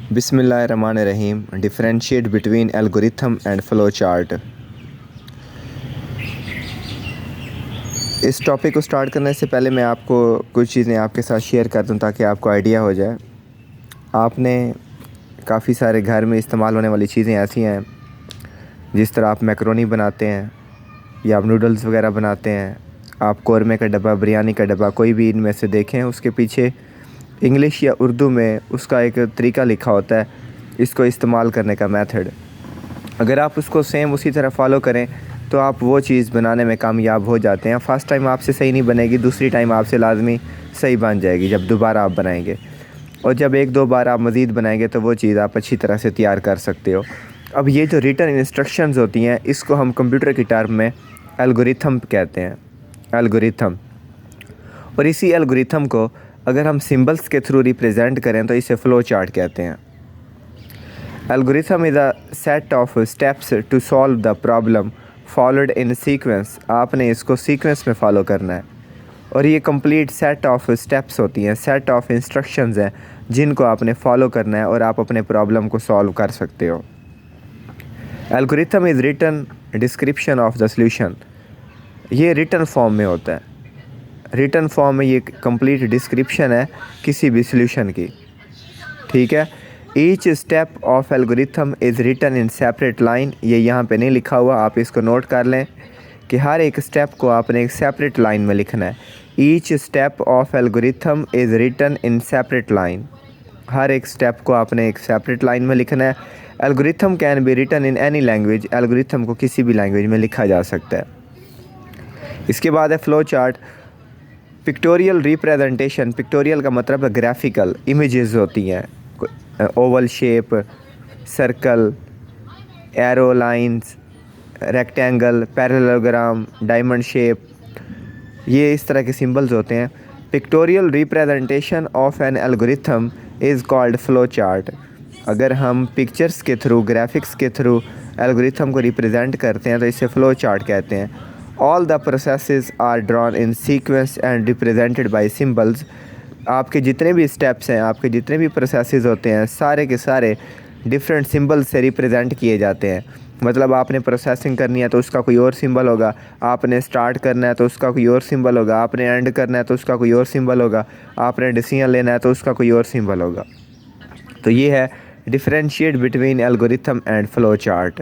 बिस्मिल्लाहिर्रहमानिर्रहीम। Differentiate between algorithm and flow chart. इस topic को स्टार्ट करने से पहले मैं आपको कुछ चीज़ें आपके साथ शेयर कर दूं ताकि आपको आइडिया हो जाए। आपने काफ़ी सारे घर में इस्तेमाल होने वाली चीज़ें ऐसी हैं, जिस तरह आप मैकरोनी बनाते हैं या आप नूडल्स वगैरह बनाते हैं, आप कौरमे का डब्बा, बिरयानी का डब्बा, कोई भी इनमें से देखें, उसके पीछे इंग्लिश या उर्दू में उसका एक तरीका लिखा होता है, इसको इस्तेमाल करने का मेथड। अगर आप उसको सेम उसी तरह फॉलो करें तो आप वो चीज़ बनाने में कामयाब हो जाते हैं। फ़र्स्ट टाइम आपसे सही नहीं बनेगी, दूसरी टाइम आपसे लाजमी सही बन जाएगी जब दोबारा आप बनाएंगे, और जब एक दो बार आप मज़ीद बनाएंगे तो वो चीज़ आप अच्छी तरह से तैयार कर सकते हो। अब ये जो रिटन इंस्ट्रक्शंस होती हैं, इसको हम कंप्यूटर की टर्म में एल्गोरिथम कहते हैं, एल्गोरिथम। और इसी एल्गोरिथम को अगर हम सिंबल्स के थ्रू रिप्रेजेंट करें तो इसे फ़्लो चार्ट कहते हैं। Algorithm is a set of steps to solve the problem followed in sequence. आपने इसको सीक्वेंस में फॉलो करना है, और ये कंप्लीट सेट ऑफ स्टेप्स होती हैं, सेट ऑफ इंस्ट्रक्शंस हैं जिनको आपने फॉलो करना है और आप अपने प्रॉब्लम को सॉल्व कर सकते हो। Algorithm is written description of the solution. ये रिटन फॉर्म में होता है, रिटन फॉर्म में ये कंप्लीट डिस्क्रिप्शन है किसी भी सॉल्यूशन की, ठीक है। Each step of algorithm is written in separate line. ये यहाँ पे नहीं लिखा हुआ, आप इसको नोट कर लें कि हर एक स्टेप को आपने एक सेपरेट लाइन में लिखना है। Each step of algorithm is written in separate line. हर एक स्टेप को आपने एक सेपरेट लाइन में लिखना है। Algorithm can be written in any language. Algorithm को किसी भी लैंग्वेज में लिखा जा सकता है। इसके बाद है flow chart. Pictorial representation. Pictorial का मतलब है ग्राफिकल, इमेजेस होती हैं, oval shape, circle, arrow lines, rectangle, parallelogram, diamond shape, ये इस तरह के सिंबल्स होते हैं। Pictorial representation of an algorithm is called flow chart. अगर हम पिक्चर्स के थ्रू, ग्राफिक्स के थ्रू एल्गोरिथम को रिप्रेजेंट करते हैं तो इसे फ़्लो चार्ट कहते हैं। All the processes are drawn in sequence and represented bye symbols. आपके जितने भी स्टेप्स हैं, आपके जितने भी प्रोसेसेस होते हैं, सारे के सारे डिफरेंट सिंबल से रिप्रेजेंट किए जाते हैं। मतलब आपने प्रोसेसिंग करनी है तो उसका कोई और सिंबल होगा, आपने स्टार्ट करना है तो उसका कोई और सिंबल होगा, आपने एंड करना है तो उसका कोई और सिंबल होगा, आपने डिसीजन लेना है तो उसका कोई और सिंबल होगा। तो ये है differentiate between algorithm and flow chart.